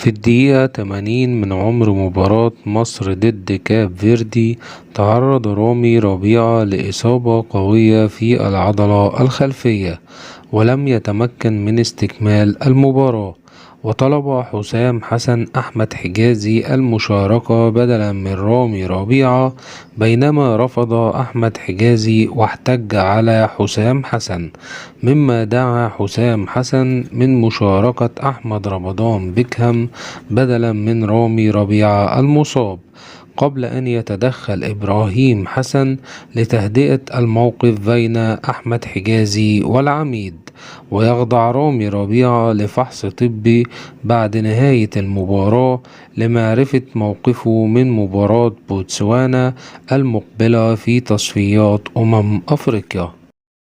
في الدقيقة 80 من عمر مباراة مصر ضد كاب فيردي، تعرض رامي ربيعة لإصابة قوية في العضلة الخلفية ولم يتمكن من استكمال المباراة، وطلب حسام حسن أحمد حجازي المشاركة بدلا من رامي ربيعة، بينما رفض أحمد حجازي واحتج على حسام حسن، مما دعا حسام حسن من مشاركة أحمد رمضان بيكهام بدلا من رامي ربيعة المصاب، قبل أن يتدخل إبراهيم حسن لتهدئة الموقف بين أحمد حجازي والعميد، ويخضع رامي ربيعة لفحص طبي بعد نهاية المباراة لمعرفة موقفه من مباراة بوتسوانا المقبلة في تصفيات أفريقيا.